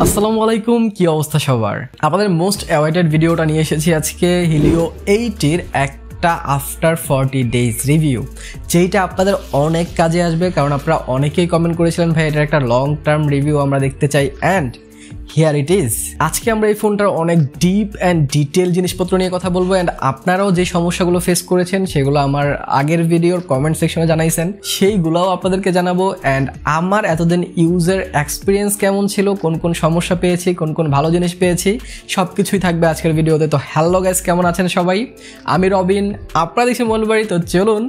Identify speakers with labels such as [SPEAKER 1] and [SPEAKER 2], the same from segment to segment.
[SPEAKER 1] আসসালামু আলাইকুম, কি অবস্থা সবার? আপনাদের মোস্ট অ্যাওয়েটেড ভিডিওটা নিয়ে এসেছি আজকে হিলিও 8 এর একটা আফটার 40 ডেজ রিভিউ, যেইটা আপনাদের অনেক কাজে আসবে। কারণ আপনারা অনেকেই কমেন্ট করেছিলেন ভাই এটার একটা লং টার্ম রিভিউ আমরা দেখতে চাই, অ্যান্ড হিয়ার ইট ইজ। আজকে আমরা এই ফোনটার অনেক ডিপ অ্যান্ড ডিটেল জিনিসপত্র নিয়ে কথা বলবো, অ্যান্ড আপনারাও যে সমস্যাগুলো ফেস করেছেন সেগুলো আমার আগের ভিডিওর কমেন্ট সেকশনে জানাইছেন, সেইগুলোও আপনাদেরকে জানাবো। অ্যান্ড আমার এতদিন ইউজার এক্সপিরিয়েন্স কেমন ছিল, কোন কোন সমস্যা পেয়েছি, কোন কোন ভালো জিনিস পেয়েছি, সব কিছুই থাকবে আজকের ভিডিওতে। তো হ্যালো গাইস, কেমন আছেন সবাই? আমি রবিন, আপনারা দেখছেন মনবাড়ি। তো চলুন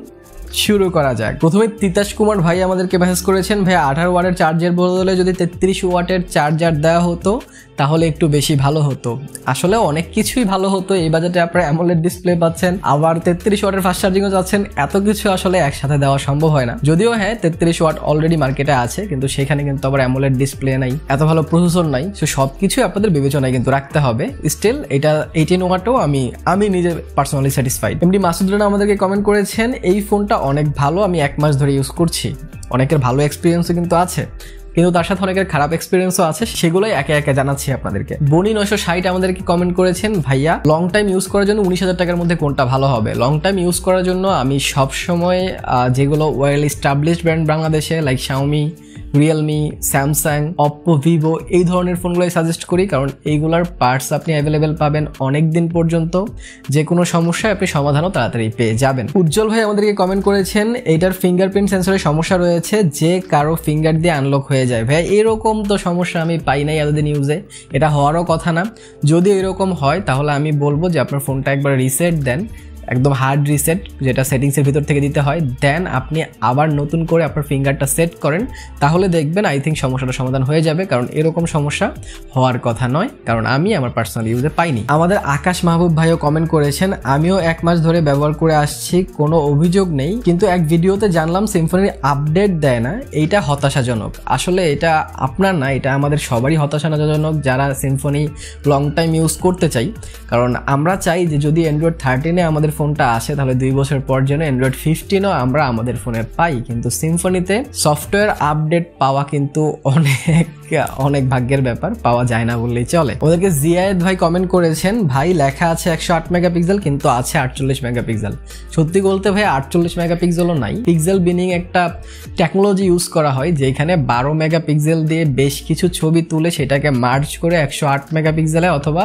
[SPEAKER 1] শুরু করা যাক। প্রথমে তিতাস কুমার ভাই আমাদেরকে মেসেজ করেছেন, ভাই 18 ওয়াটের চার্জের বদলে যদি 33 ওয়াটের চার্জার দেওয়া হতো তাহলে একটু বেশি ভালো হতো। আসলে অনেক কিছুই ভালো হতো। এই বাজেটে আপনারা অ্যামোলেড ডিসপ্লে পাচ্ছেন, আবার 33 ওয়াটের ফাস্ট চার্জিংও যাচ্ছেন। এত কিছু আসলে একসাথে দেওয়া সম্ভব হয় না। যদিও হ্যাঁ 33 ওয়াট অলরেডি মার্কেটে আছে, কিন্তু সেখানে কিন্তু আবার অ্যামোলেড ডিসপ্লে নাই, এত ভালো প্রসেসর নাই। সো সব কিছুই আপনাদের বিবেচনায় কিন্তু রাখতে হবে। স্টিল এটা 18 ওয়াটও আমি নিজে পার্সোনালি স্যাটিসফাইড। এমডি মাসুদুল্লাহ আমাদেরকে কমেন্ট করেছেন, এই ফোনটা অনেক ভালো, আমি 1 মাস ধরে ইউজ করছি। অনেকের ভালো এক্সপিরিয়েন্সও কিন্তু আছে, কিন্তু তার সাথে অনেকের খারাপ এক্সপিরিয়েন্সও আছে, সেগুলোই একে একে জানাচ্ছি আপনাদেরকে। বনি 960 আমাদেরকে কমেন্ট করেছেন, ভাইয়া লং টাইম ইউজ করার জন্য 19,000 টাকার মধ্যে কোনটা ভালো হবে? লং টাইম ইউজ করার জন্য আমি সবসময় যেগুলো ওয়েল এস্টাবলিশড ব্র্যান্ড বাংলাদেশে, like Xiaomi, Realme, Samsung, Oppo, Vivo, এই ধরনের ফোনগুলোই সাজেস্ট করি। কারণ এইগুলোর পার্টস আপনি অ্যাভেলেবেল পাবেন অনেক দিন পর্যন্ত, যে কোনো সমস্যায় আপনি সমাধানও তাড়াতাড়ি পেয়ে যাবেন। উজ্জ্বল ভাই আমাদেরকে কমেন্ট করেছেন, এইটার ফিঙ্গারপ্রিন্ট সেন্সরের সমস্যা রয়েছে, যে কারো ফিঙ্গার দিয়ে আনলক হয়ে যায়। ভাই এরকম তো সমস্যা আমি পাই নাই এতদিন ইউজে, এটা হওয়ারও কথা না। যদি এরকম হয় তাহলে আমি বলবো যে আপনার ফোনটা একবার রিসেট দেন, একদম হার্ড রিসেট, যেটা সেটিংসের ভিতর থেকে দিতে হয়। দেন আপনি আবার নতুন করে আপনার ফিঙ্গারটা সেট করেন, তাহলে দেখবেন আই থিঙ্ক সমস্যাটা সমাধান হয়ে যাবে। কারণ এরকম সমস্যা হওয়ার কথা নয়, কারণ আমি আমার পার্সোনাল ইউজে পাইনি। আমাদের আকাশ মাহবুব ভাইও কমেন্ট করেছেন, আমিও 1 মাস ধরে ব্যবহার করে আসছি, কোনো অভিযোগ নেই, কিন্তু এক ভিডিওতে জানলাম সিম্ফনির আপডেট দেয় না। এইটা হতাশাজনক। আসলে এটা আপনার না, এটা আমাদের সবারই হতাশাজনক যারা সিম্ফনি লং টাইম ইউজ করতে চাই। কারণ আমরা চাই যে যদি অ্যান্ড্রয়েড 13-এ আমাদের ফোনটা আসে তাহলে 2 বছর পর যেন অ্যান্ড্রয়েড 15ও আমরা আমাদের ফোনে পাই। কিন্তু সিম্ফনিতে সফটওয়্যার আপডেট পাওয়া কিন্তু অনেক ভাগ্যের ব্যাপার, পাওয়া যায় না বললেই চলে। ওদেরকে জিয়ায়েদ ভাই কমেন্ট করেছেন, ভাই লেখা আছে 108 মেগাপিক্সেল কিন্তু আছে 48 মেগাপিক্সেল। সত্যি বলতে ভাই 48 মেগাপিক্সেলও নাই। পিক্সেল বিনিং একটা টেকনোলজি ইউজ করা হয়, যেখানে 12 মেগাপিক্সেল দিয়ে বেশ কিছু ছবি তুলে সেটাকে মার্জ করে 108 মেগাপিক্সেলে অথবা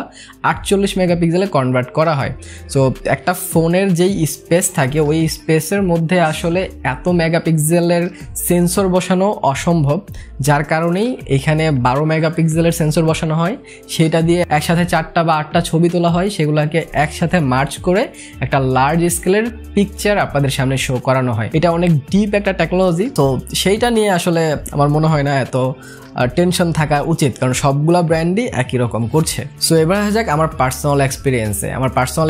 [SPEAKER 1] 48 মেগাপিক্সেলে কনভার্ট করা হয়। সো একটা ফোনের যেই স্পেস থাকে ওই স্পেসের মধ্যে আসলে এত মেগাপিক্সেলের সেন্সর বসানো অসম্ভব, যার কারণেই এখানে 12 মেগাপিক্সেলের সেন্সর বসানো হয়। সেটা দিয়ে একসাথে 4টা বা 8টা ছবি তোলা হয়, সেগুলোকে একসাথে মার্চ করে একটা লার্জ স্কেলের পিকচার আপনাদের সামনে শো করানো হয়। এটা অনেক ডিপ একটা টেকনোলজি। তো সেইটা নিয়ে আসলে আমার মনে হয় না এত টেনশন থাকা উচিত, কারণ সবগুলা ব্র্যান্ডই একই রকম করছে। সো এবার আসা যাক আমার পার্সোনাল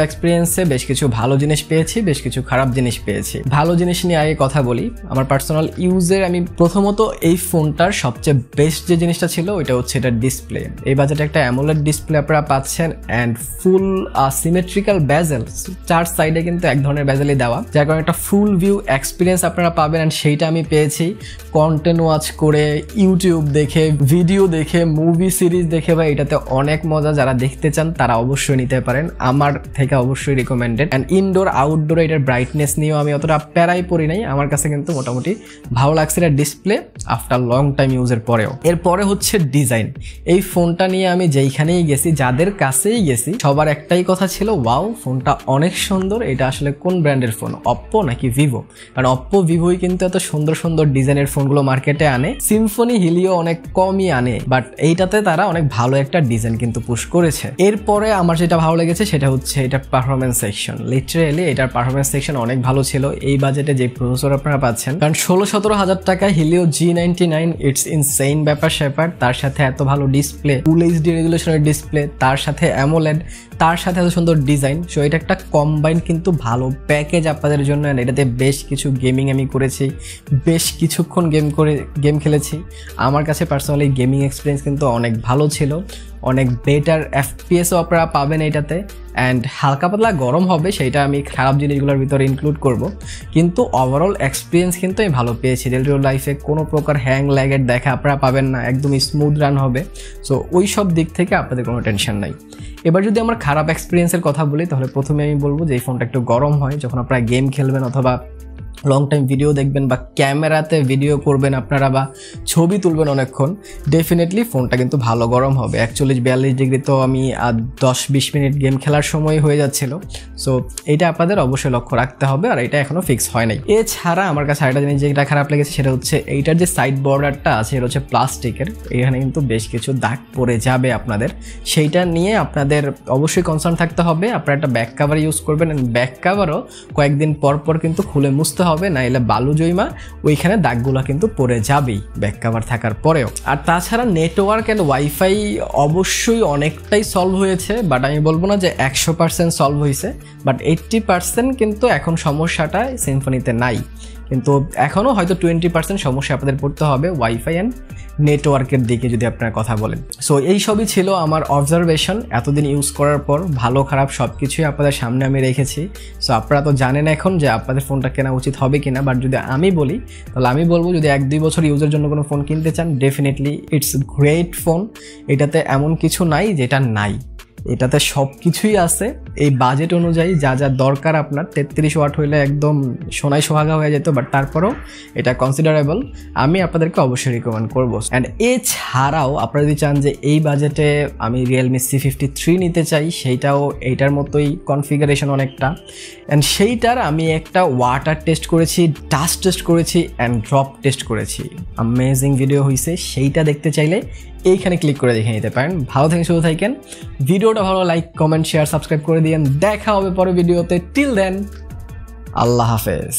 [SPEAKER 1] এক্সপিরিয়েন্সে বেশ কিছু ভালো জিনিস পেয়েছি, বেশ কিছু খারাপ জিনিস পেয়েছি। ভালো জিনিস নিয়ে আগে কথা বলি। আমার পার্সোনাল ইউজের আমি প্রথমত এই ফোনটার সবচেয়ে বেস্ট যে জিনিসটা ছিল ওইটা হচ্ছে এটার ডিসপ্লে। এই বাজেটে একটা অ্যামোলেড ডিসপ্লে আপনারা পাচ্ছেন, অ্যান্ড ফুল সিমেট্রিক্যাল বেজেল, 4 সাইডে কিন্তু এক ধরনের বেজেলই দেওয়া, যার কারণে একটা ফুল ভিউ এক্সপিরিয়েন্স আপনারা পাবেন। অ্যান্ড সেইটা আমি পেয়েছি কন্টেন্ট ওয়াচ করে, ইউটিউব দেখে, ভিডিও দেখে, মুভি সিরিজ দেখে। ভাই এটাতে অনেক মজা, যারা দেখতে চান তারা অবশ্যই নিতে পারেন, আমার থেকে অবশ্যই রিকমেন্ডেড। অ্যান্ড ইনডোর আউটডোর এটার ব্রাইটনেস নিয়েও আমি অতটা প্যারাই পড়ি নাই, আমার কাছে কিন্তু মোটামুটি ভালো লাগছে এটা ডিসপ্লে আফটার লং টাইম ইউজের পরেও। এরপরে হচ্ছে ডিজাইন। এই ফোনটা নিয়ে আমি যেইখানেই গেছি, যাদের কাছেই গেছি, সবার একটাই কথা ছিল, ওয়াও ফোনটা অনেক সুন্দর। এটা আসলে কোন ব্র্যান্ডের ফোন, অপ্পো নাকি ভিভো? কারণ অপ্পো, ভিভোই কিন্তু এত সুন্দর সুন্দর ডিজাইনের ফোনগুলো মার্কেটে আনে, সিম্ফনি হিলিও অনেক কমই আনে, বাট এইটাতে তারা অনেক ভালো একটা ডিজাইন কিন্তু পুশ করেছে। এরপরে আমার যেটা ভালো লেগেছে সেটা হচ্ছে এটার পারফরমেন্স সেকশন। লিটারেলি এটার পারফরমেন্স সেকশন অনেক ভালো ছিল। এই বাজেটে যে প্রসেসর আপনারা পাচ্ছেন, কারণ 16-17 হাজার টাকা হিলিও G99, ইটস ইনসেইন ব্যাপার স্যাপার। তার সাথে এত ভালো ডিসপ্লে, ফুল এইচডি রেজুলেশনের ডিসপ্লে, তার সাথে অ্যামোলেড, তার সাথে এত সুন্দর ডিজাইন। সো এটা একটা কম্বাইন কিন্তু ভালো প্যাকেজ আপনাদের জন্য। এটাতে বেশ কিছু গেমিং আমি করেছি, বেশ কিছুক্ষণ গেম খেলেছি। আমার কাছে পার্সোনালি গেমিং এক্সপিরিয়েন্স কিন্তু অনেক ভালো ছিল, অনেক বেটার এফপিএসও আপনারা পাবেন এইটাতে। অ্যান্ড হালকা পাতলা গরম হবে, সেইটা আমি খারাপ জিনিসগুলোর ভিতরে ইনক্লুড করব, কিন্তু ওভারঅল এক্সপিরিয়েন্স কিন্তু আমি ভালো পেয়েছি। রিয়েল লাইফে কোনো প্রকার হ্যাং ল্যাগের দেখা আপনারা পাবেন না, একদম স্মুথ রান হবে। সো ওই সব দিক থেকে আপনাদের কোনো টেনশন নাই। এবার যদি আমার খারাপ এক্সপিরিয়েন্সের কথা বলি, তাহলে প্রথমে আমি বলবো যে এই ফোনটা একটু গরম হয় যখন আপনারা গেম খেলবেন অথবা লং টাইম ভিডিও দেখবেন বা ক্যামেরাতে ভিডিও করবেন আপনারা বা ছবি তুলবেন অনেকক্ষণ, ডেফিনেটলি ফোনটা কিন্তু ভালো গরম হবে। 41-42 ডিগ্রি তো আমি 10-20 মিনিট গেম খেলার সময় হয়ে যাচ্ছিল। সো এইটা আপনাদের অবশ্যই লক্ষ্য রাখতে হবে, আর এটা এখনও ফিক্স হয় নাই। এছাড়া আমার কাছে আরেকটা জিনিস যেটা খারাপ লেগেছে সেটা হচ্ছে এইটার যে সাইড বর্ডারটা আছে এটা হচ্ছে প্লাস্টিকের, এখানে কিন্তু বেশ কিছু দাগ পড়ে যাবে আপনাদের, সেইটা নিয়ে আপনাদের অবশ্যই কনসার্ন থাকতে হবে। আপনারা একটা ব্যাক কাভার ইউজ করবেন, ব্যাক কাভারও কয়েকদিন পর পর কিন্তু খুলে মুছতে হবে, না এলে বালু জৈমা ওইখানে দাগগুলো কিন্তু পড়ে যাবেই ব্যাক কাভার থাকার পরেও। আর তাছাড়া নেটওয়ার্ক অ্যান্ড ওয়াইফাই অবশ্যই অনেকটাই সলভ হয়েছে, বাট আমি বলবো না যে 100% সলভ হয়েছে, বাট 80% কিন্তু এখন সমস্যাটা সিম্ফনিতে নাই, কিন্তু এখনও হয়তো 20% সমস্যা আপনাদের পড়তে হবে ওয়াইফাই অ্যান্ড নেটওয়ার্কের দিকে যদি আপনারা কথা বলেন। সো এই সবই ছিল আমার অবজারভেশন এতদিন ইউজ করার পর, ভালো খারাপ সব কিছুই আপনাদের সামনে আমি রেখেছি। সো আপনারা তো জানেন এখন যে আপনাদের ফোনটা কেনা উচিত হবে কিনা, বাট যদি আমি বলি তাহলে আমি বলবো যদি 1-2 বছর ইউজের জন্য কোনো ফোন কিনতে চান, ডেফিনেটলি ইটস গ্রেট ফোন। এটাতে এমন কিছু নাই যেটা নাই, এটাতে সব কিছুই আছে। এই বাজেট অনুযায়ী যা যা দরকার আপনার, 33 ওয়াট হইলে একদম সোনায় সোহাগা হয়ে যেত, বাট তারপরেও এটা কনসিডারেবল, আমি আপনাদেরকে অবশ্যই রিকমেন্ড করবো। অ্যান্ড এছাড়াও আপনারা যদি চান যে এই বাজেটে আমি রিয়েলমি C53 নিতে চাই, সেইটাও এইটার মতোই কনফিগারেশন অনেকটা, অ্যান্ড সেইটার আমি একটা ওয়াটার টেস্ট করেছি, ডাস্ট টেস্ট করেছি অ্যান্ড ড্রপ টেস্ট করেছি, অ্যামেজিং ভিডিও হয়েছে। সেইটা দেখতে চাইলে এইখানে ক্লিক করে দেখে নিতে পারেন। ভালো থাকেন, সুস্থ থাকেন, ভিডিওটা ভালো লাইক কমেন্ট শেয়ার সাবস্ক্রাইব করে দিয়েন। দেখা হবে পরে ভিডিওতে, টিল দেন আল্লাহ হাফেজ।